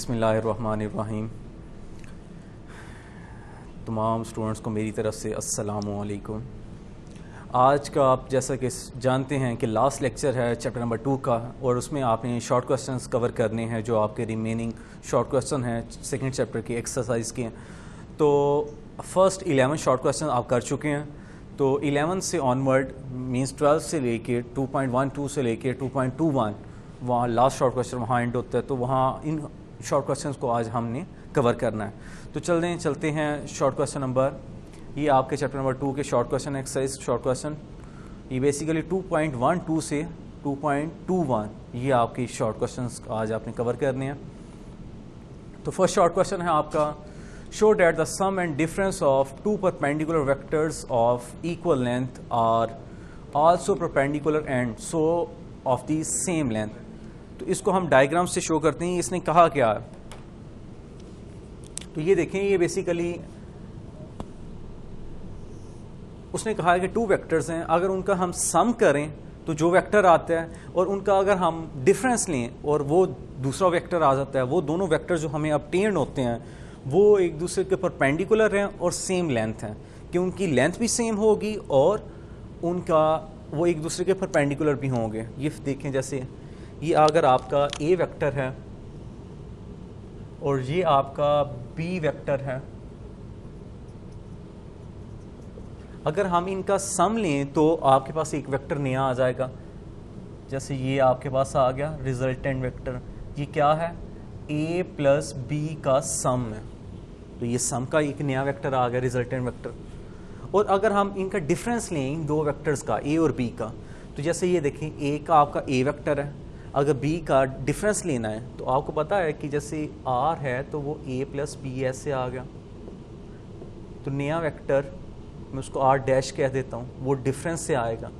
बिस्मिल्लाहिर्रहमानिर्रहीम। तमाम स्टूडेंट्स को मेरी तरफ़ से अस्सलामु अलैकुम। आज का आप जैसा कि जानते हैं कि लास्ट लेक्चर है चैप्टर नंबर 2 का, और उसमें आपने शॉर्ट क्वेश्चंस कवर करने हैं जो आपके रिमेनिंग शॉर्ट क्वेश्चन हैं सेकंड चैप्टर की एक्सरसाइज के। तो फर्स्ट 11 शॉर्ट क्वेश्चन आप कर चुके हैं। तो 11 से ऑनवर्ड मींस 12 से लेके 2.12 से लेके 2.21 वहाँ लास्ट शॉर्ट क्वेश्चन वहाँ एंड होता है। तो वहाँ इन शॉर्ट क्वेश्चंस को आज हमने कवर करना है। तो चलते हैं शॉर्ट क्वेश्चन नंबर, ये आपके चैप्टर नंबर 2 के short question exercise short question. ये बेसिकली 2.12 से 2.21 ये आपकी शॉर्ट क्वेश्चंस आज आपने कवर करने हैं। तो फर्स्ट शॉर्ट क्वेश्चन है आपका, show that the sum and difference of two perpendicular vectors of equal length are also perpendicular and so of the same length. तो इसको हम डायग्राम से शो करते हैं। इसने कहा क्या है, तो ये देखें, ये बेसिकली उसने कहा है कि टू वेक्टर्स हैं, अगर उनका हम सम करें तो जो वेक्टर आता है और उनका अगर हम डिफरेंस लें और वो दूसरा वेक्टर आ जाता है, वो दोनों वेक्टर जो हमें ऑब्टेन होते हैं वो एक दूसरे के परपेंडिकुलर हैं और सेम लेंथ हैं, कि उनकी लेंथ भी सेम होगी और उनका वो एक दूसरे के परपेंडिकुलर भी होंगे। ये देखें, जैसे ये अगर आपका ए वेक्टर है और ये आपका बी वेक्टर है, अगर हम इनका सम लें तो आपके पास एक वेक्टर नया आ जाएगा। जैसे ये आपके पास आ गया रिजल्टेंट वेक्टर, ये क्या है, ए प्लस बी का सम है। तो ये सम का एक नया वेक्टर आ गया रिजल्टेंट वेक्टर। और अगर हम इनका डिफरेंस लें इन दो वेक्टर्स का, ए और बी का, तो जैसे ये देखें, ए का आपका ए वेक्टर है, अगर बी का डिफरेंस लेना है तो आपको पता है कि जैसे आर है तो वो ए प्लस बी ऐसे आ गया। तो नया वेक्टर मैं उसको आर डैश कह देता हूँ, वो डिफरेंस से आएगा,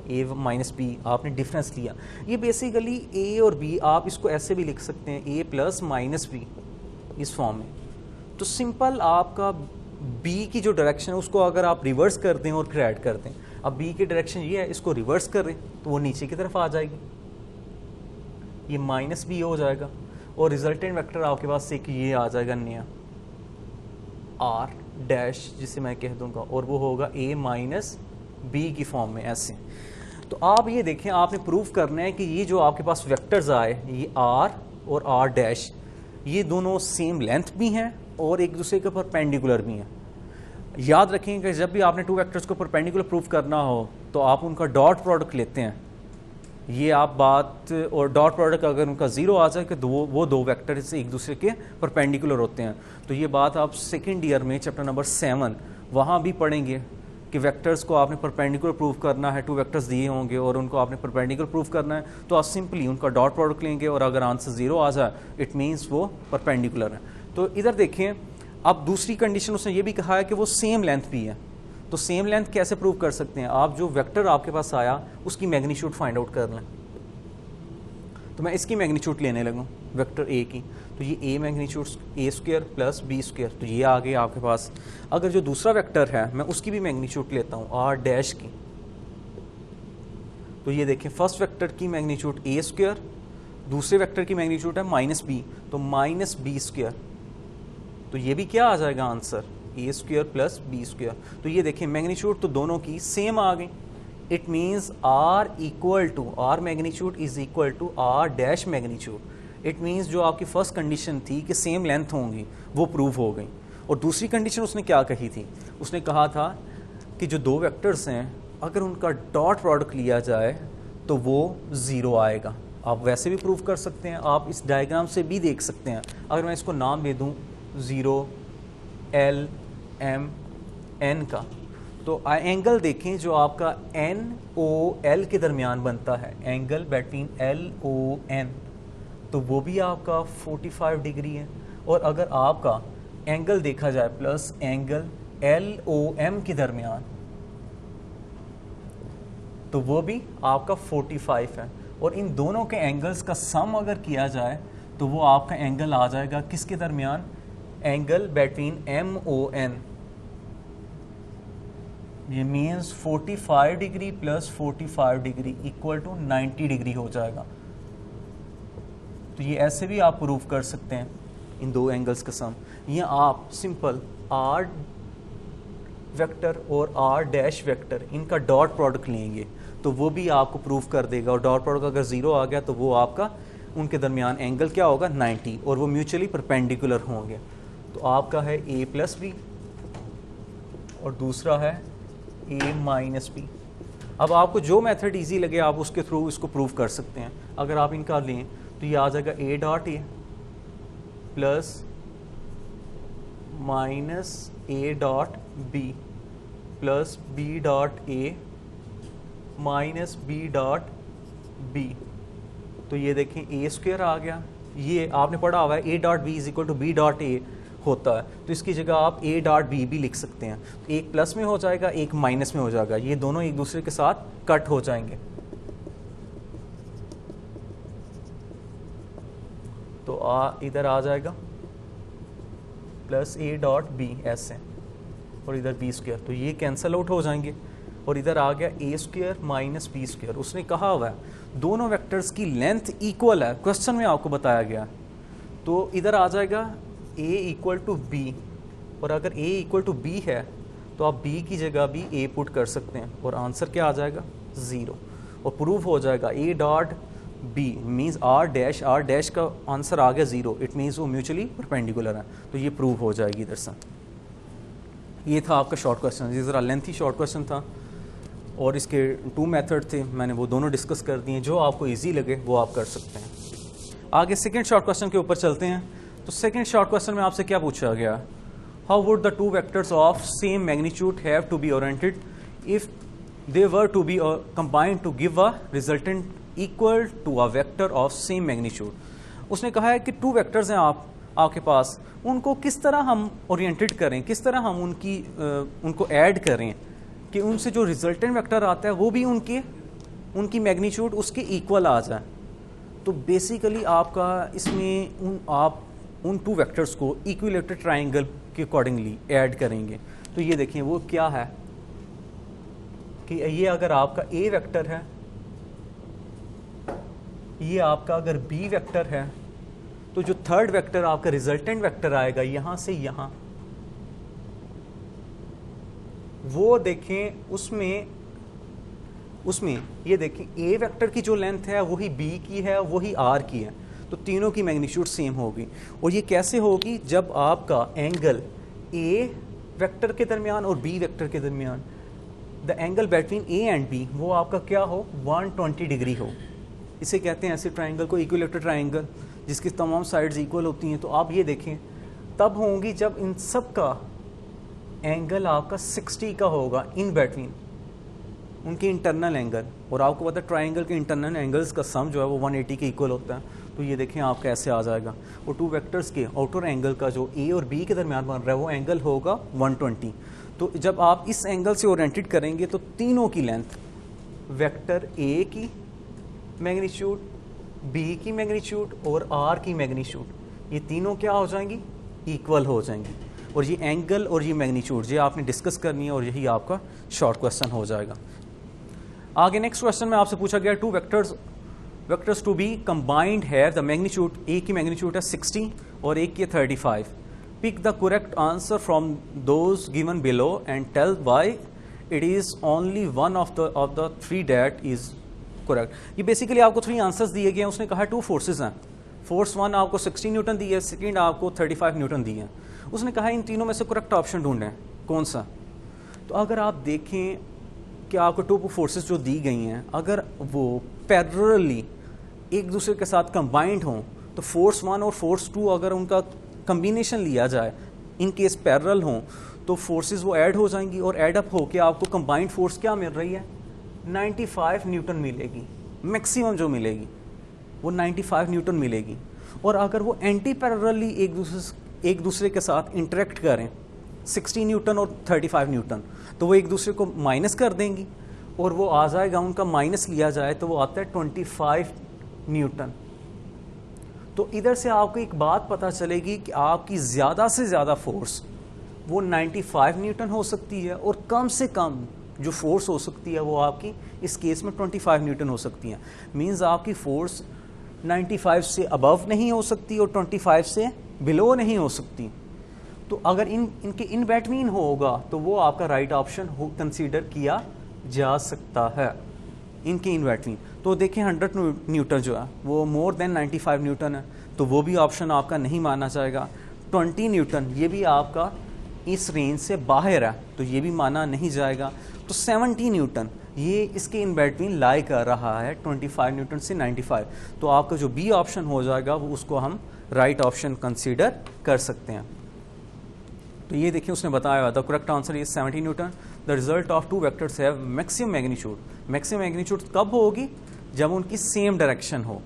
ए माइनस बी आपने डिफरेंस लिया। ये बेसिकली ए और बी आप इसको ऐसे भी लिख सकते हैं, ए प्लस माइनस बी, इस फॉर्म में। तो सिंपल आपका बी की जो डायरेक्शन है उसको अगर आप रिवर्स कर दें और फिर ऐड कर दें, अब बी की डायरेक्शन ये है, इसको रिवर्स करें तो वो नीचे की तरफ आ जाएगी, ये माइनस बी हो जाएगा और रिजल्टेंट वेक्टर आपके पास एक ये आ जाएगा नया आर डैश, जिसे मैं कह दूंगा, और वो होगा ए माइनस बी की फॉर्म में ऐसे। तो आप ये देखें, आपने प्रूव करना है कि ये जो आपके पास वेक्टर्स आए, ये आर और आर डैश, ये दोनों सेम लेंथ भी हैं और एक दूसरे के परपेंडिकुलर भी हैं। याद रखें कि जब भी आपने टू वेक्टर्स को परपेंडिकुलर प्रूव करना हो तो आप उनका डॉट प्रोडक्ट लेते हैं। ये आप बात, और डॉट प्रोडक्ट अगर उनका ज़ीरो आ जाए कि वो दो वेक्टर से एक दूसरे के परपेंडिकुलर होते हैं। तो ये बात आप सेकेंड ईयर में चैप्टर नंबर 7 वहाँ भी पढ़ेंगे कि वेक्टर्स को आपने परपेंडिकुलर प्रूव करना है, टू वेक्टर्स दिए होंगे और उनको आपने परपेंडिकुलर प्रूव करना है, तो आप सिंपली उनका डॉट प्रोडक्ट लेंगे और अगर आंसर ज़ीरो आ जाए इट मीन्स वो परपेंडिकुलर है। तो इधर देखें, अब दूसरी कंडीशन उसने ये भी कहा है कि वो सेम लेंथ भी है। तो सेम लेंथ कैसे प्रूव कर सकते हैं, आप जो वेक्टर आपके पास आया उसकी मैग्नीट्यूड फाइंड आउट कर लें। तो मैं इसकी मैग्नीट्यूड लेने लगूँ वेक्टर ए की, तो ये A magnitude A square plus B square, तो ये आ गए आपके पास। अगर जो दूसरा वेक्टर है मैं उसकी भी मैग्नीट्यूड लेता हूँ आर डैश की, तो ये देखें, फर्स्ट वेक्टर की मैग्नीट्यूड ए स्क्वायर, दूसरे वेक्टर की मैग्नीट्यूड है माइनस बी, तो माइनस बी स्क्वायर। तो ये भी क्या आ जाएगा आंसर, ए स्क्वायर प्लस बी स्क्वायर। तो ये देखें मैग्नीट्यूड तो दोनों की सेम आ गई। It means R equal to, R magnitude is equal to R dash magnitude. It means जो आपकी फर्स्ट कंडीशन थी कि सेम लेंथ होंगी वो प्रूव हो गई। और दूसरी कंडीशन उसने क्या कही थी, उसने कहा था कि जो दो वेक्टर्स हैं अगर उनका डॉट प्रोडक्ट लिया जाए तो वो ज़ीरो आएगा। आप वैसे भी प्रूव कर सकते हैं, आप इस डायग्राम से भी देख सकते हैं। अगर मैं इसको नाम दे दूँ 0 L M N का, तो एंगल देखें जो आपका N O L के दरमियान बनता है, angle between L O N, तो वो भी आपका 45 डिग्री है। और अगर आपका एंगल देखा जाए plus angle L O M के दरमियान, तो वो भी आपका 45 है। और इन दोनों के एंगल्स का सम अगर किया जाए तो वो आपका एंगल आ जाएगा किसके दरमियान, angle between M O N, ये means 45 degree plus 45 degree equal to 90 degree हो जाएगा। तो ये ऐसे भी आप प्रूव कर सकते हैं। इन दो एंगल्स का सम, या आप सिंपल आर वेक्टर और आर डैश वेक्टर इनका डॉट प्रोडक्ट लेंगे तो वो भी आपको प्रूव कर देगा, और डॉट प्रोडक्ट अगर 0 आ गया तो वो आपका उनके दरमियान एंगल क्या होगा 90, और वो म्यूचुअली परपेंडिकुलर होंगे। तो आपका है a प्लस बी और दूसरा है a माइनस बी। अब आपको जो मेथड इजी लगे आप उसके थ्रू इसको प्रूव कर सकते हैं। अगर आप इनका लें तो ये आ जाएगा a dot A plus minus a dot B plus b dot A minus b dot B. तो ये देखें a स्क्वायर आ गया, ये आपने पढ़ा हुआ है a dot B is equal to b dot A होता है, तो इसकी जगह आप a डॉट बी भी लिख सकते हैं। तो एक प्लस में हो जाएगा, एक माइनस में हो जाएगा, ये दोनों एक दूसरे के साथ कट हो जाएंगे। तो इधर आ जाएगा प्लस a डॉट बी ऐसे, और इधर बी स्क्वायर, तो ये कैंसल आउट हो जाएंगे, और इधर आ गया a square minus B square. उसने कहा हुआ है दोनों वेक्टर्स की लेंथ इक्वल है, क्वेश्चन में आपको बताया गया। तो इधर आ जाएगा a इक्वल टू बी, और अगर a इक्वल टू बी है तो आप b की जगह भी a पुट कर सकते हैं, और आंसर क्या आ जाएगा 0, और प्रूव हो जाएगा a dot B means r dash का आंसर आ गया 0, इट मीन्स वो म्यूचुअली परपेंडिकुलर है, तो ये प्रूव हो जाएगी इधर से। ये था आपका शॉर्ट क्वेश्चन, ये ज़रा लेंथी शॉर्ट क्वेश्चन था, और इसके 2 मेथड थे, मैंने वो दोनों डिस्कस कर दिए। जो आपको इजी लगे वो आप कर सकते हैं। आगे सेकंड शॉर्ट क्वेश्चन के ऊपर चलते हैं। तो सेकंड शॉर्ट क्वेश्चन में आपसे क्या पूछा गया, how would the 2 vectors of same magnitude have to be oriented if they were to be combined to give a resultant equal to a vector of same magnitude. उसने कहा है कि 2 vectors हैं आपके पास, उनको किस तरह हम ओरिएंटेड करें, किस तरह हम उनको ऐड करें कि उनसे जो रिजल्टेंट वेक्टर आता है वो भी उनकी मैग्नीट्यूड उसके इक्वल आ जाए। तो बेसिकली आपका इसमें आप उन 2 वेक्टर्स को इक्विलेटरल ट्राइंगल के अकॉर्डिंगली ऐड करेंगे। तो ये देखिए वो क्या है कि ये अगर आपका a वेक्टर है, ये आपका अगर b वेक्टर है, तो जो थर्ड वेक्टर आपका रिजल्टेंट वेक्टर आएगा यहां से यहां, वो देखें उसमें ये देखें a वेक्टर की जो लेंथ है वही b की है, वही r की है, तो तीनों की मैग्नीट्यूड सेम होगी। और ये कैसे होगी, जब आपका एंगल a वेक्टर के दरमियान और b वेक्टर के दरमियान the angle between a and b वो आपका क्या हो 120 डिग्री हो। इसे कहते हैं ऐसे ट्राइंगल को इक्विलेटरल ट्राइंगल, जिसकी तमाम साइड्स इक्वल होती हैं। तो आप ये देखें तब होंगी जब इन सब का एंगल आपका 60 का होगा इन बिटवीन उनके इंटरनल एंगल, और आपको पता है ट्राइंगल के इंटरनल एंगल्स का सम जो है वो 180 के इक्वल होता है। तो ये देखें आपका ऐसे आ जाएगा, और 2 वेक्टर्स के आउटर एंगल का जो a और b के दरमियान बन रहा है वो एंगल होगा 120। तो जब आप इस एंगल से ओरिएंटेड करेंगे तो तीनों की लेंथ वेक्टर a की मैग्नीट्यूड, b की मैग्नीट्यूड और r की मैग्नीट्यूड ये तीनों क्या हो जाएंगी, इक्वल हो जाएंगी। और ये एंगल और ये मैग्नीट्यूड ये आपने डिस्कस करनी है, और यही आपका शॉर्ट क्वेश्चन हो जाएगा। आगे नेक्स्ट क्वेश्चन में आपसे पूछा गया 2 वेक्टर्स टू बी कंबाइंड है द मैग्नीट्यूड, एक की मैग्नीट्यूड है 60 और एक की 35। Pick the correct answer from those given below and tell why it is only one of the 3 that is correct. ये बेसिकली आपको 3 आंसर्स दिए गए हैं। उसने कहा 2 फोर्सेज हैं, फोर्स 1 आपको 60 न्यूटन दी है, सेकेंड आपको 35 न्यूटन दी है। उसने कहा इन तीनों में से करेक्ट ऑप्शन ढूंढें कौन सा। तो अगर आप देखें कि आपको 2 फोर्सेस जो दी गई हैं अगर वो पैरेलली एक दूसरे के साथ कंबाइंड हों, तो फोर्स 1 और फोर्स 2 अगर उनका कम्बिनेशन लिया जाए, इन केस पैरेलल हों, तो फोर्सेस वो ऐड हो जाएंगी, और ऐड अप होकर आपको कंबाइंड फोर्स क्या मिल रही है 95 न्यूटन मिलेगी। मैक्सिमम जो मिलेगी वो 95 न्यूटन मिलेगी। और अगर वो एंटी पैरेलली एक दूसरे के साथ इंटरेक्ट करें 60 न्यूटन और 35 न्यूटन, तो वो एक दूसरे को माइनस कर देंगी, और वो आ जाएगा उनका माइनस लिया जाए तो वो आता है 25 न्यूटन। तो इधर से आपको एक बात पता चलेगी कि आपकी ज़्यादा से ज़्यादा फोर्स वो 95 न्यूटन हो सकती है, और कम से कम जो फोर्स हो सकती है वो आपकी इस केस में 25 न्यूटन हो सकती है। मींस आपकी फोर्स 95 से अबव नहीं हो सकती और 25 से बिलो नहीं हो सकती। तो अगर इनके इन बिटवीन होगा तो वो आपका राइट ऑप्शन कंसीडर किया जा सकता है, इनके इन बिटवीन। तो देखिए 100 न्यूटन जो है वो मोर देन 95 न्यूटन है, तो वो भी ऑप्शन आपका नहीं माना जाएगा। 20 न्यूटन ये भी आपका इस रेंज से बाहर है, तो ये भी माना नहीं जाएगा। तो 70 न्यूटन ये इसके इन बिटवीन लाई कर रहा है 25 न्यूटन से 95, तो आपका जो बी ऑप्शन हो जाएगा वो उसको हम राइट ऑप्शन कंसीडर कर सकते हैं। तो ये देखिए उसने बताया हुआ था correct answer is 70 Newton. The result of two vectors have maximum magnitude. Maximum magnitude कब होगी? जब उनकी सेम डायरेक्शन हो।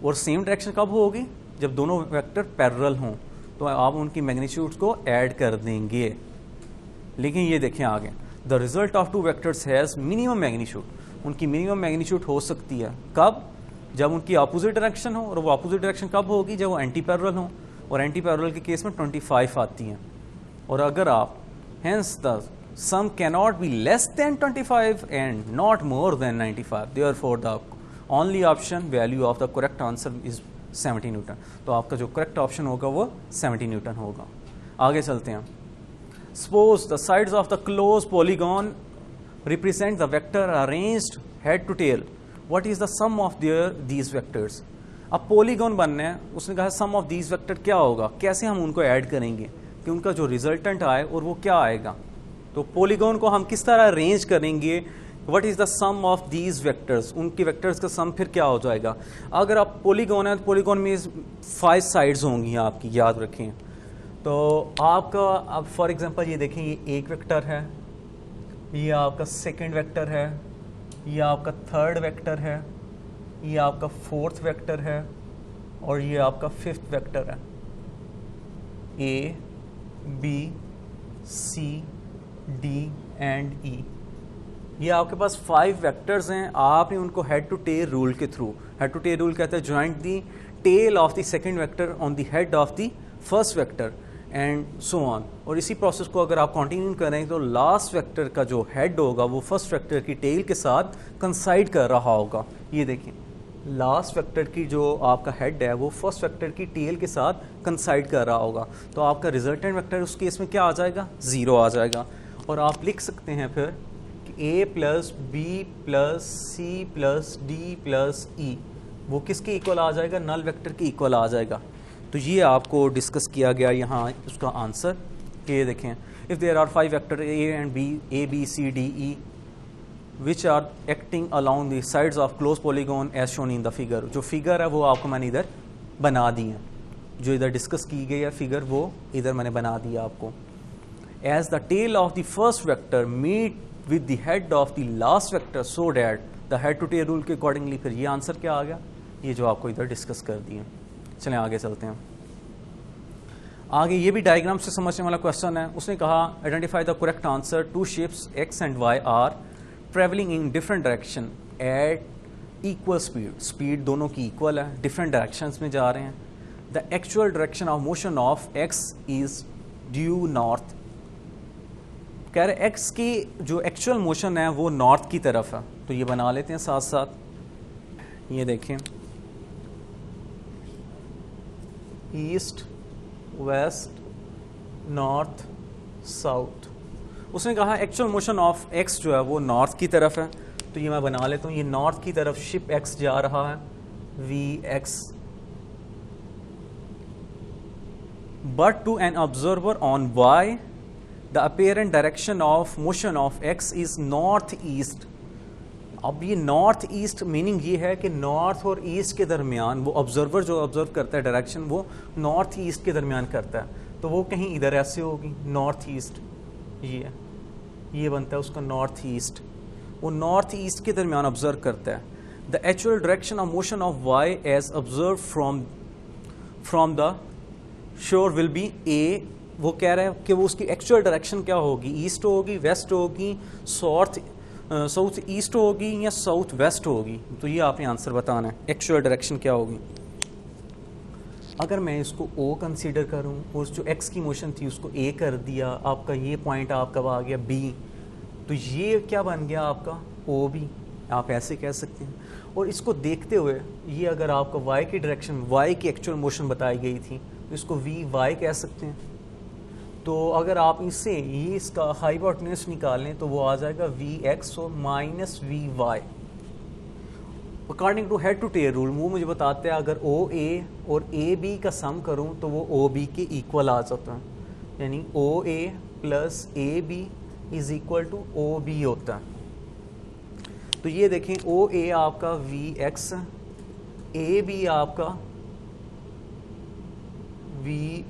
और सेम डायरेक्शन कब होगी? जब दोनों वेक्टर पैरेलल हों, तो आप उनकी मैग्नीट्यूड्स को ऐड कर देंगे। लेकिन ये देखें आगे, the result of two vectors has minimum magnitude. उनकी मिनिमम मैग्नीट्यूड हो सकती है कब? जब उनकी अपोजिट डायरेक्शन हो, और वो अपोजिट डायरेक्शन कब होगी? जब वो एंटी पैरेलल हो, और एंटी पैरेलल के केस में 25 आती हैं। और अगर आप hence the sum cannot be less than 25 and not more than 95, therefore the only option value of the correct answer is 70 newton. तो आपका जो करेक्ट ऑप्शन होगा वो 70 न्यूटन होगा। आगे चलते हैं। Suppose the sides of the close polygon represent the vector arranged head to tail, what is the sum of these vectors. अब पॉलीगॉन बनना है, उसने कहा सम ऑफ दीज वेक्टर क्या होगा, कैसे हम उनको ऐड करेंगे कि उनका जो रिजल्टेंट आए और वो क्या आएगा। तो पॉलीगॉन को हम किस तरह अरेंज करेंगे, what is the sum of these vectors, उनके वेक्टर्स का सम फिर क्या हो जाएगा। अगर आप पॉलीगॉन है तो पॉलीगॉन में 5 साइड्स होंगी आपकी, याद रखें। तो आपका अब फॉर एग्जांपल ये देखें, ये एक वेक्टर है, ये आपका सेकंड वेक्टर है, ये आपका थर्ड वेक्टर है, ये आपका फोर्थ वेक्टर है, और ये आपका फिफ्थ वेक्टर है। A B C D and E, ये आपके पास 5 वेक्टर्स हैं। आपने उनको हेड टू टेल रूल के through, head to tail rule कहता है joint the tail of the second vector on the head of the first vector and so on. और इसी प्रोसेस को अगर आप कंटिन्यू करें तो लास्ट वेक्टर का जो हेड होगा वो फर्स्ट वेक्टर की टेल के साथ कंसाइड कर रहा होगा। ये देखिए लास्ट वेक्टर की जो आपका हेड है वो फर्स्ट वेक्टर की टेल के साथ कंसाइड कर रहा होगा, तो आपका रिजल्टेंट वेक्टर उस केस में क्या आ जाएगा? 0 आ जाएगा। और आप लिख सकते हैं फिर a plus B plus C plus D plus E, वो किसके इक्वल आ जाएगा? नल वेक्टर के इक्वल आ जाएगा। तो ये आपको डिस्कस किया गया यहाँ उसका आंसर कि देखें, if there are 5 vector a and b, a b c d e which are acting along the sides of close polygon as shown in the figure. जो फिगर है वो आपको मैंने इधर बना दी है, जो इधर डिस्कस की गई है फिगर वो इधर मैंने बना दिया आपको। As the tail of the first vector meet with the head of the last vector so that the head to tail rule के अकॉर्डिंगली, फिर ये आंसर क्या आ गया? ये जो आपको इधर डिस्कस कर दिए। चलें आगे चलते हैं। आगे ये भी डायग्राम से समझने वाला क्वेश्चन है। उसने कहा identify the correct answer, 2 ships x and y are travelling in different direction at equal speed. Speed दोनों की इक्वल है, डिफरेंट डायरेक्शंस में जा रहे हैं। The actual direction of motion of x is due north. कह रहे x की जो एक्चुअल मोशन है वो नॉर्थ की तरफ है, तो ये बना लेते हैं साथ साथ। ये देखें ईस्ट वेस्ट नॉर्थ साउथ। उसने कहा एक्चुअल मोशन ऑफ x जो है वो नॉर्थ की तरफ है, तो ये मैं बना लेता हूँ। ये नॉर्थ की तरफ शिप x जा रहा है vx, but to an observer on y the apparent direction of motion of x is north east. अब ये नॉर्थ ईस्ट मीनिंग ये है कि नॉर्थ और ईस्ट के दरमियान वो ऑब्जर्वर जो ऑब्जर्व करता है डायरेक्शन वो नॉर्थ ईस्ट के दरमियान करता है, तो वो कहीं इधर ऐसे होगी नॉर्थ ईस्ट, ये बनता है उसका नॉर्थ ईस्ट। वो नॉर्थ ईस्ट के दरमियान ऑब्जर्व करता है। The actual direction of motion of Y as observe from the shore will be A. वो कह रहा है कि वो उसकी एक्चुअल डायरेक्शन क्या होगी, ईस्ट होगी, वेस्ट होगी, साउथ ईस्ट होगी या साउथ वेस्ट होगी। तो ये आपने आंसर बताना है, एक्चुअल डायरेक्शन क्या होगी। अगर मैं इसको O कंसीडर करूं और जो x की मोशन थी उसको A कर दिया, आपका ये पॉइंट आपका आ गया B, तो ये क्या बन गया आपका OB, आप ऐसे कह सकते हैं। और इसको देखते हुए ये अगर आपका y की डायरेक्शन, y की एक्चुअल मोशन बताई गई थी, तो इसको वी वाई कह सकते हैं। तो अगर आप इससे ये इसका हाइपोटेन्यूज निकालें तो वो आ जाएगा वी एक्स और minus V Y. According to head to tail rule वो मुझे बताते हैं अगर ओ ए और ए बी का सम करूं तो वो ओ बी के इक्वल आ जाता है, यानी O A plus A B is equal to O B होता है। तो ये देखें ओ ए आपका वी एक्स, ए बी आपका वी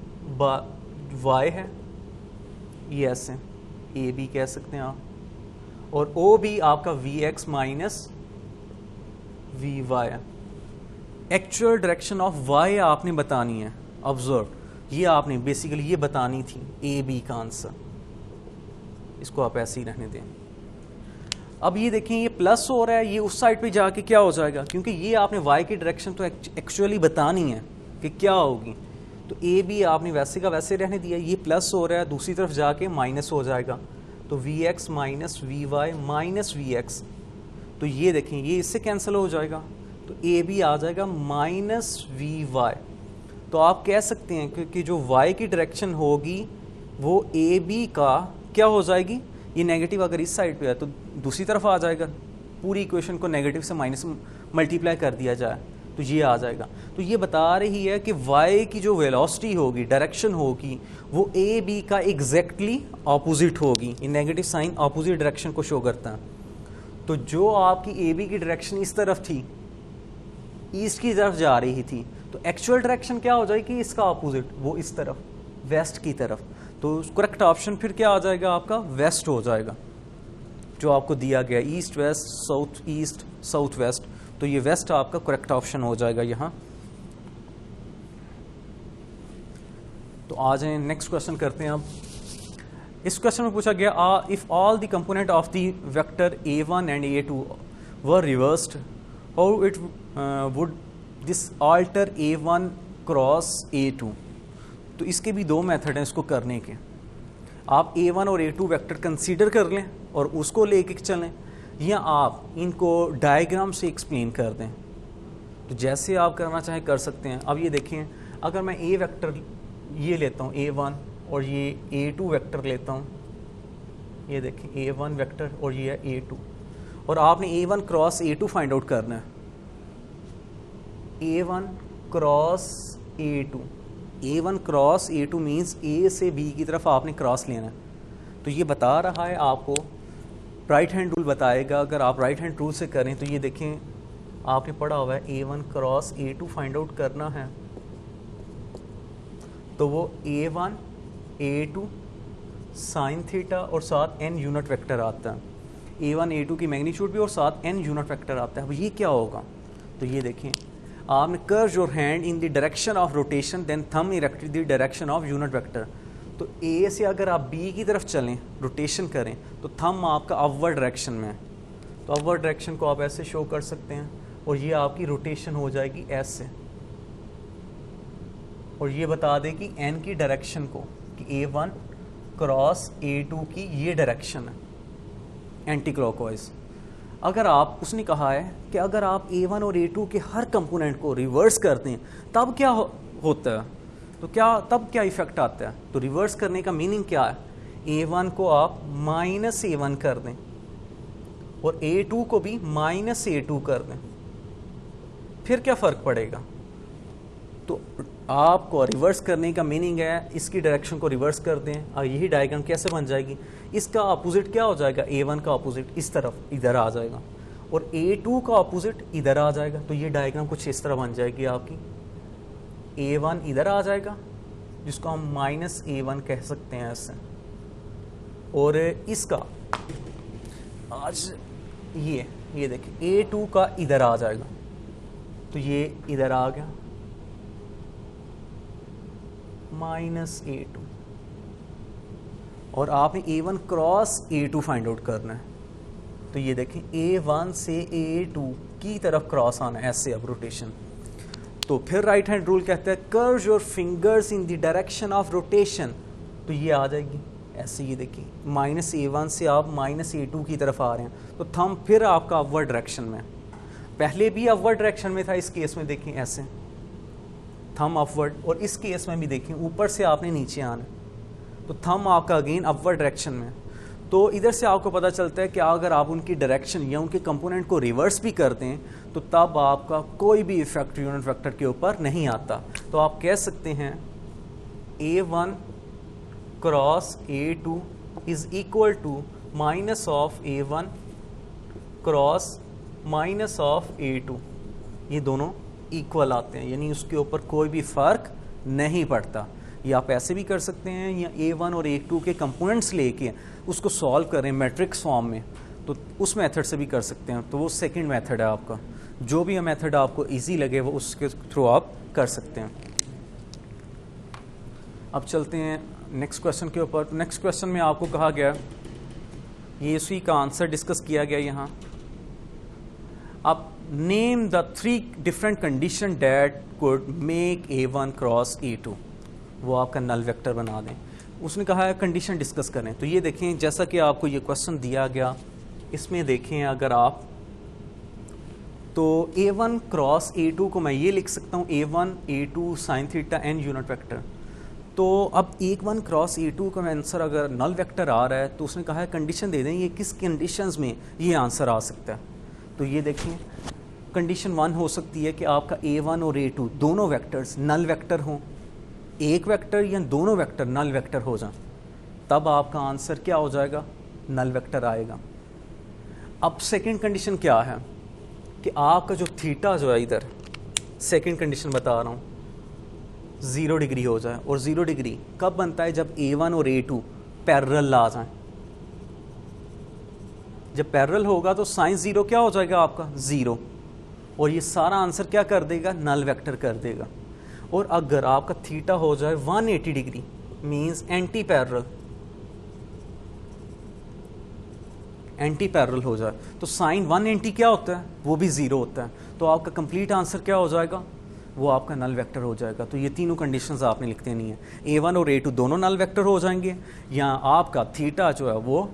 वाई है, ये ऐसे ए बी कह सकते हैं आप, और ओ बी आपका V X minus V Y. Actual direction of Y आपने बतानी है, ऑब्जर्व, ये आपने बेसिकली ये बतानी थी ए बी का आंसर, इसको आप ऐसे ही रहने दें। अब ये देखें ये प्लस हो रहा है, ये उस साइड पे जाके क्या हो जाएगा, क्योंकि ये आपने वाई की डायरेक्शन तो एक्चुअली बतानी है कि क्या होगी, तो ए बी आपने वैसे का वैसे रहने दिया, ये प्लस हो रहा है दूसरी तरफ जाके माइनस हो जाएगा, तो V X minus V Y minus V X, तो ये देखें ये इससे कैंसिल हो जाएगा, तो ए बी आ जाएगा माइनस वी वाई। तो आप कह सकते हैं क्योंकि जो वाई की डायरेक्शन होगी वो ए बी का क्या हो जाएगी, ये नेगेटिव अगर इस साइड पे है तो दूसरी तरफ आ जाएगा, पूरी इक्वेशन को नेगेटिव से माइनस मल्टीप्लाई कर दिया जाए तो ये आ जाएगा। तो ये बता रही है कि y की जो वेलोसिटी होगी, डायरेक्शन होगी, वो ए बी का एग्जैक्टली ऑपोजिट होगी, ये नेगेटिव साइन ऑपोजिट डायरेक्शन को शो करता है। तो जो आपकी ए बी की डायरेक्शन इस तरफ थी, ईस्ट की तरफ जा रही थी, तो एक्चुअल डायरेक्शन क्या हो जाएगी इसका ऑपोजिट, वो इस तरफ वेस्ट की तरफ, तो करेक्ट ऑप्शन फिर क्या आ जाएगा आपका वेस्ट हो जाएगा, जो आपको दिया गया ईस्ट वेस्ट साउथ वेस्ट, तो ये वेस्ट आपका करेक्ट ऑप्शन हो जाएगा यहाँ। तो आ जाए नेक्स्ट क्वेश्चन करते हैं। अब इस क्वेश्चन में पूछा गया if all the component of the vector a1 and a2 were reversed how it would this alter a1 cross a2। तो इसके भी दो मेथड हैं इसको करने के, आप a1 और a2 वेक्टर कंसीडर कर लें और उसको लेके चलें, या आप इनको डायग्राम से एक्सप्लेन कर दें, तो जैसे आप करना चाहें कर सकते हैं। अब ये देखें अगर मैं a वेक्टर ये लेता हूँ a1 और ये a2 वेक्टर लेता हूँ, ये देखें a1 वेक्टर और ये है a2, और आपने a1 cross a2 find out करना है, a1 cross a2, a1 cross a2 means a से b की तरफ आपने क्रॉस लेना है। तो ये बता रहा है आपको, राइट हैंड रूल बताएगा, अगर आप राइट हैंड रूल से करें तो ये देखें आपने पढ़ा हुआ है a1 cross a2 find out करना है, तो वो a1 a2 साइन थीटा और साथ n यूनिट वेक्टर आता है, a1 a2 की मैग्नीट्यूड भी और साथ n यूनिट वेक्टर आता है। अब ये क्या होगा, तो ये देखें आपने curve your hand in the direction of rotation then thumb erected the direction of unit vector. तो ए से अगर आप बी की तरफ चलें, रोटेशन करें, तो थंब आपका अपवर्ड डायरेक्शन में है, तो अपवर्ड डायरेक्शन को आप ऐसे शो कर सकते हैं, और ये आपकी रोटेशन हो जाएगी ऐसे, और ये बता देगी एन की डायरेक्शन को कि a1 क्रॉस a2 की ये डायरेक्शन है एंटी क्लॉकवाइज। अगर आप उसने कहा है कि अगर आप a1 और a2 के हर कंपोनेंट को रिवर्स करते हैं तब क्या होता है, तो तब क्या इफेक्ट आता है, तो रिवर्स करने का मीनिंग क्या है, a1 को आप माइनस a1 कर दें और a2 को भी माइनस a2 कर दें, फिर क्या फ़र्क पड़ेगा। तो आपको रिवर्स करने का मीनिंग है इसकी डायरेक्शन को रिवर्स कर दें, और यही डायग्राम कैसे बन जाएगी, इसका अपोजिट क्या हो जाएगा, a1 का अपोजिट इस तरफ इधर आ जाएगा और a2 का अपोजिट इधर आ जाएगा, तो ये डायग्राम कुछ इस तरह बन जाएगी आपकी, a1 इधर आ जाएगा जिसको हम माइनस a1 कह सकते हैं ऐसे, और इसका आज ये देखिए a2 का इधर आ जाएगा, तो ये इधर आ गया माइनस a2, और आपने a1 cross a2 find out करना है, तो ये देखें a1 से a2 की तरफ क्रॉस आना है ऐसे, अब रोटेशन। तो फिर राइट हैंड रूल कहता है curve your fingers in the direction of rotation, तो ये आ जाएगी ऐसे, ये देखिए माइनस a1 से आप माइनस a2 की तरफ आ रहे हैं, तो थंब फिर आपका अपवर्ड डायरेक्शन में, पहले भी अपवर्ड डायरेक्शन में था, इस केस में देखें ऐसे, थंब अपवर्ड, और इस केस में भी देखें ऊपर से आपने नीचे आना, तो थंब आपका अगेन अपवर्ड डायरेक्शन में। तो इधर से आपको पता चलता है कि अगर आप उनकी डायरेक्शन या उनके कंपोनेंट को रिवर्स भी कर दें तो तब आपका कोई भी इफेक्ट यूनिट वेक्टर के ऊपर नहीं आता। तो आप कह सकते हैं A1 cross A2 is equal to minus of A1 cross minus of A2, ये दोनों इक्वल आते हैं, यानी उसके ऊपर कोई भी फर्क नहीं पड़ता। या आप ऐसे भी कर सकते हैं, या A1 और A2 के कंपोनेंट्स लेके उसको सॉल्व करें मैट्रिक्स फॉर्म में, तो उस मेथड से भी कर सकते हैं। तो वो सेकंड मेथड है आपका, जो भी मेथड आपको इजी लगे वो उसके थ्रू आप कर सकते हैं। अब चलते हैं नेक्स्ट क्वेश्चन के ऊपर। नेक्स्ट क्वेश्चन में आपको कहा गया, ये इसी का आंसर डिस्कस किया गया यहाँ। अब name the 3 different condition that could make A1 cross A2, वो आपका नल वेक्टर बना दें। उसने कहा है कंडीशन डिस्कस करें। तो ये देखें, जैसा कि आपको ये क्वेश्चन दिया गया, इसमें देखें अगर आप, तो A1 क्रॉस A2 को मैं ये लिख सकता हूँ A1 A2 sine theta n unit vector. तो अब A1 क्रॉस A2 का आंसर अगर नल वेक्टर आ रहा है तो उसने कहा है कंडीशन दे दें, ये किस कंडीशंस में ये आंसर आ सकता है। तो ये देखें, कंडीशन 1 हो सकती है कि आपका A1 और A2 दोनों वेक्टर्स नल वेक्टर हों, एक वेक्टर या दोनों वेक्टर नल वेक्टर हो जाएं, तब आपका आंसर क्या हो जाएगा, नल वेक्टर आएगा। अब सेकंड कंडीशन क्या है कि आपका जो थीटा जो है, इधर सेकंड कंडीशन बता रहा हूँ, 0 डिग्री हो जाए। और 0 डिग्री कब बनता है, जब A1 और A2 पैरेलल आ जाएं। जब पैरेलल होगा तो साइन 0 क्या हो जाएगा आपका, 0, और ये सारा आंसर क्या कर देगा, नल वेक्टर कर देगा। और अगर आपका थीटा हो जाए 180 degree means anti parallel, anti parallel हो जाए, तो साइन 180 क्या होता है, वो भी 0 होता है। तो आपका कंप्लीट आंसर क्या हो जाएगा, वो आपका नल वेक्टर हो जाएगा। तो ये तीनों कंडीशंस आपने लिख देनी है, A1 और A2 दोनों नल वेक्टर हो जाएंगे, या आपका थीटा जो है वो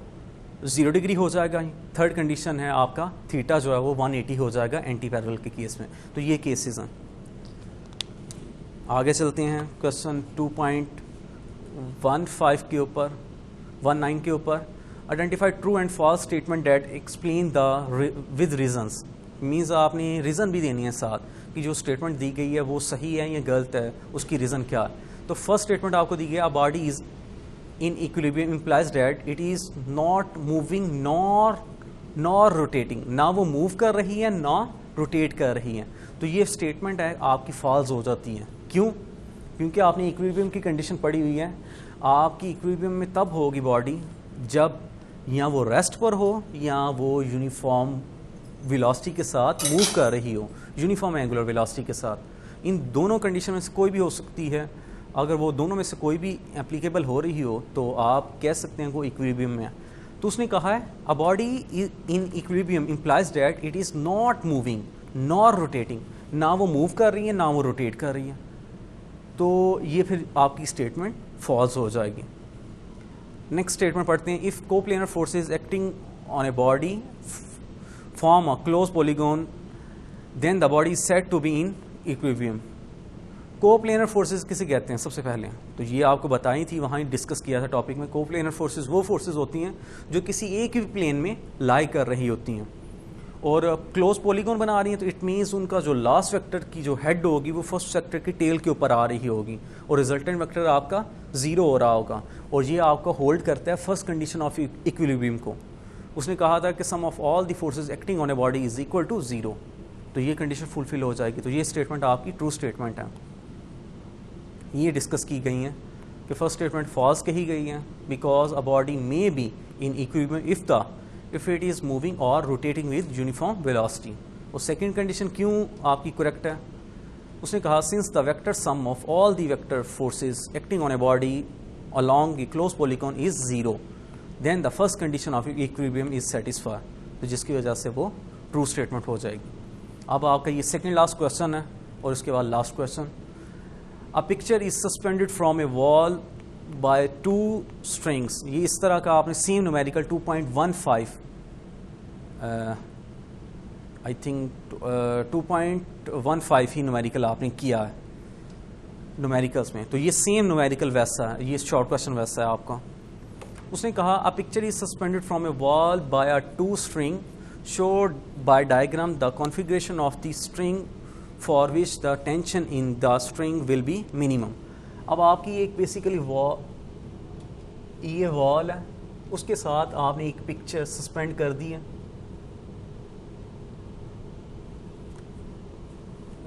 0 डिग्री हो जाएगा। थर्ड कंडीशन है आपका थीटा जो है वो 180 हो जाएगा एंटी पैरेलल के केस में। तो ये केसेस हैं। आगे चलते हैं क्वेश्चन 2.15 के ऊपर, 19 के ऊपर। Identify true and false statement that explain the with reasons, means आपने रीज़न भी देनी है साथ कि जो स्टेटमेंट दी गई है वो सही है या गलत है, उसकी रीज़न क्या है। तो फर्स्ट स्टेटमेंट आपको दी गई है, a body is in equilibrium implies that it is not moving nor rotating, ना वो मूव कर रही है ना रोटेट कर रही है। तो ये स्टेटमेंट है आपकी फॉल्स हो जाती है। क्यों? क्योंकि आपने इक्विलिब्रियम की कंडीशन पढ़ी हुई है। आपकी इक्विलिब्रियम में तब होगी बॉडी जब या वो रेस्ट पर हो या वो यूनिफॉर्म वेलोसिटी के साथ मूव कर रही हो, यूनिफॉर्म एंगुलर वेलोसिटी के साथ। इन दोनों कंडीशन में से कोई भी हो सकती है। अगर वो दोनों में से कोई भी एप्लीकेबल हो रही हो तो आप कह सकते हैं वो इक्विलिब्रियम में है। तो उसने कहा है a body in equilibrium implies that it is not moving nor rotating, ना वो मूव कर रही है ना वो रोटेट कर रही है। तो ये फिर आपकी स्टेटमेंट फॉल्स हो जाएगी। नेक्स्ट स्टेटमेंट पढ़ते हैं, if coplanar forces acting on a body form a close polygon then the body is said to be in equilibrium. Coplanar forces किसे कहते हैं सबसे पहले, तो ये आपको बताई थी, वहाँ डिस्कस किया था टॉपिक में। कोप्लेनर फोर्सेज वो फोर्सेज होती हैं जो किसी एक ही प्लेन में लाई कर रही होती हैं और क्लोज पॉलीगॉन बना रही हैं। तो इट मीन्स उनका जो लास्ट वेक्टर की जो हेड होगी वो फर्स्ट वेक्टर की टेल के ऊपर आ रही होगी और रिजल्टेंट वेक्टर आपका 0 हो रहा होगा, और ये आपका होल्ड करता है फर्स्ट कंडीशन ऑफ इक्विलिब्रियम को। उसने कहा था कि sum of all the forces acting on a body is equal to 0, तो ये कंडीशन फुलफिल हो जाएगी। तो ये स्टेटमेंट आपकी ट्रू स्टेटमेंट है। ये डिस्कस की गई हैं कि फर्स्ट स्टेटमेंट फॉल्स कही गई है because a body may be in equilibrium if it is moving और रोटेटिंग विद यूनिफॉर्म वेलोसिटी। और सेकेंड कंडीशन क्यों आपकी करेक्ट है, उसने कहा since the vector sum of all the vector forces acting on a body along a close polygon is 0 then the first condition of equilibrium is satisfy, तो जिसकी वजह से वो ट्रू स्टेटमेंट हो जाएगी। अब आपका ये सेकेंड लास्ट क्वेश्चन है और इसके बाद last question. A picture is suspended from a wall bye 2 strings. ये इस तरह का आपने same numerical 2.15 I think 2.15 he numerical आपने किया है। न्यूमेरिकल्स में, तो ये सेम न्यूमेरिकल वैसा है, ये शॉर्ट क्वेश्चन वैसा है आपका। उसने कहा a picture is suspended from a wall by a 2 string showed by diagram the configuration of the string for which the tension in the string will be minimum. अब आपकी एक बेसिकली ये wall है, उसके साथ आपने एक पिक्चर सस्पेंड कर दी है,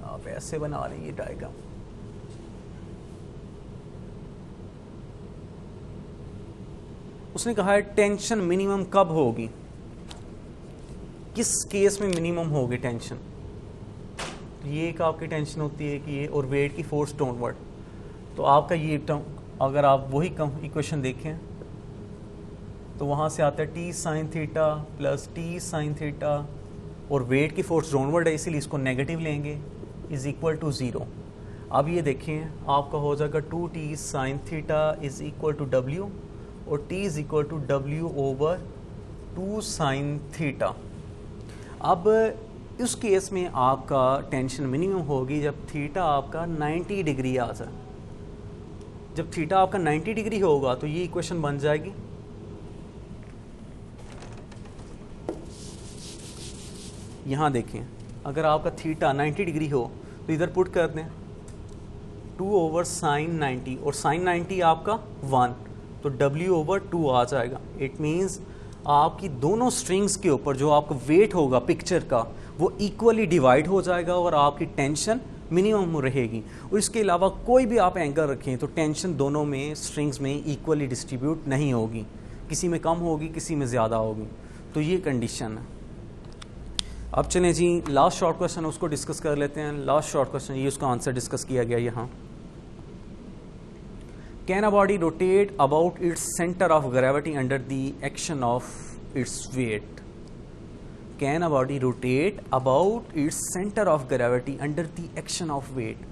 आप ऐसे बना लें ये डायग्राम। उसने कहा है टेंशन मिनिमम कब होगी, किस केस में मिनिमम होगी टेंशन। तो ये एक आपकी टेंशन होती है कि ये और वेट की फोर्स डाउनवर्ड, तो आपका ये अगर आप वही इक्वेशन देखें तो वहाँ से आता है T sine theta plus T sine theta और वेट की फोर्स डाउनवर्ड है इसीलिए इसको नेगेटिव लेंगे, इज इक्वल टू 0। अब ये देखें आपका हो जाएगा 2t sine theta is equal to w और t is equal to w over 2 sine theta. अब इस केस में आपका टेंशन मिनिमम होगी जब थीटा आपका 90 डिग्री आ जाए। जब थीटा आपका 90 डिग्री होगा तो ये इक्वेशन बन जाएगी, यहाँ देखें अगर आपका थीटा 90 डिग्री हो तो इधर पुट कर दें 2 ओवर साइन 90 और साइन 90 आपका 1 तो w ओवर 2 आ जाएगा। इट मीन्स आपकी दोनों स्ट्रिंग्स के ऊपर जो आपका वेट होगा पिक्चर का वो इक्वली डिवाइड हो जाएगा और आपकी टेंशन मिनिमम रहेगी। और इसके अलावा कोई भी आप एंगल रखें तो टेंशन दोनों में स्ट्रिंग्स में इक्वली डिस्ट्रीब्यूट नहीं होगी, किसी में कम होगी किसी में ज़्यादा होगी, तो ये कंडीशन है। अब चलें जी लास्ट शॉर्ट क्वेश्चन उसको डिस्कस कर लेते हैं। लास्ट शॉर्ट क्वेश्चन ये उसका आंसर डिस्कस किया गया यहाँ। Can a body rotate about its centre of gravity under the action of its weight. Can a body rotate about its centre of gravity under the action of weight.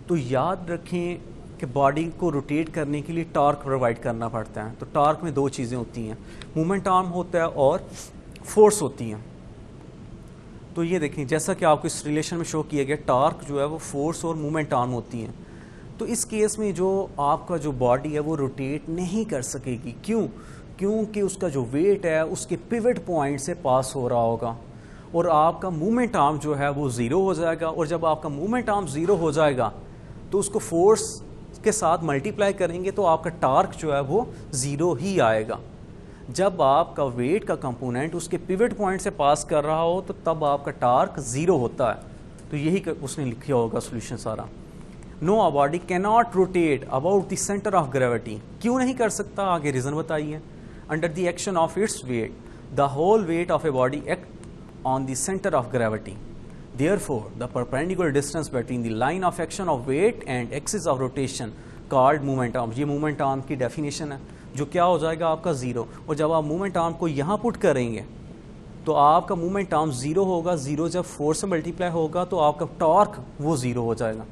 तो याद रखें कि body को rotate करने के लिए torque provide करना पड़ता है। तो टॉर्क में 2 चीज़ें होती हैं, मोमेंट आर्म होता है और फोर्स होती है। तो ये देखें जैसा कि आपको इस रिलेशन में शो किया गया, टॉर्क जो है वो फोर्स और मोमेंट आर्म होती है। तो इस केस में जो आपका जो बॉडी है वो रोटेट नहीं कर सकेगी। क्यों? क्योंकि उसका जो वेट है उसके पिवट पॉइंट से पास हो रहा होगा और आपका मूवमेंट आर्म जो है वो 0 हो जाएगा। और जब आपका मूवमेंट आर्म 0 हो जाएगा तो उसको फोर्स के साथ मल्टीप्लाई करेंगे तो आपका टॉर्क जो है वो 0 ही आएगा। जब आपका वेट का कंपोनेंट उसके पिवट पॉइंट से पास कर रहा हो तो तब आपका टॉर्क 0 होता है। तो यही उसने लिखा होगा सोल्यूशन सारा। No a body can not rotate about the centre of gravity. क्यों नहीं कर सकता, आगे रीज़न बताइए। Under the action of its weight the whole weight of a body act on the centre of gravity. Therefore, the perpendicular distance between the line of action of weight and axis of rotation called moment arm। ये moment arm की definition है जो क्या हो जाएगा आपका 0। और जब आप मूवमेंट आर्म को यहाँ पुट करेंगे तो आपका मूवमेंट आर्म 0 होगा। 0 जब फोर्स से मल्टीप्लाई होगा तो आपका टॉर्क वो 0 हो जाएगा।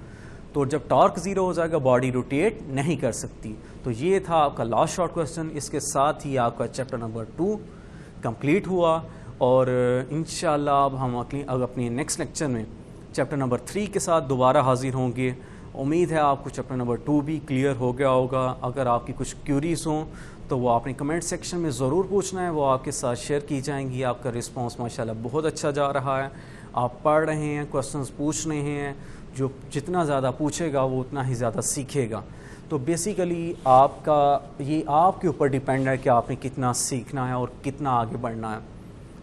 तो जब टॉर्क 0 हो जाएगा बॉडी रोटेट नहीं कर सकती। तो ये था आपका लास्ट शॉर्ट क्वेश्चन। इसके साथ ही आपका चैप्टर नंबर 2 कंप्लीट हुआ और इंशाल्लाह अब हम अपने नेक्स्ट लेक्चर में चैप्टर नंबर 3 के साथ दोबारा हाजिर होंगे। उम्मीद है आपको चैप्टर नंबर 2 भी क्लियर हो गया होगा। अगर आपकी कुछ क्यूरीज हों तो वो आपने कमेंट सेक्शन में ज़रूर पूछना है, वो आपके साथ शेयर की जाएंगी। आपका रिस्पांस माशाल्लाह बहुत अच्छा जा रहा है। आप पढ़ रहे हैं, क्वेश्चंस पूछ रहे हैं। जो जितना ज़्यादा पूछेगा वो उतना ही ज़्यादा सीखेगा। तो बेसिकली आपका ये आपके ऊपर डिपेंड है कि आपने कितना सीखना है और कितना आगे बढ़ना है।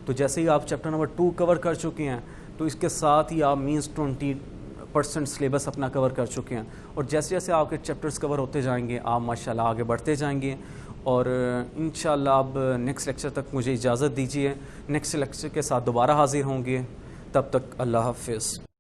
तो जैसे ही आप चैप्टर नंबर 2 कवर कर चुके हैं तो इसके साथ ही आप मीन्स 20% सिलेबस अपना कवर कर चुके हैं। और जैसे जैसे आपके चैप्टर्स कवर होते जाएंगे आप माशाल्लाह आगे बढ़ते जाएंगे। और इंशाल्लाह अब नेक्स्ट लेक्चर तक मुझे इजाज़त दीजिए। नेक्स्ट लेक्चर के साथ दोबारा हाजिर होंगे। तब तक अल्लाह हाफ़िज़।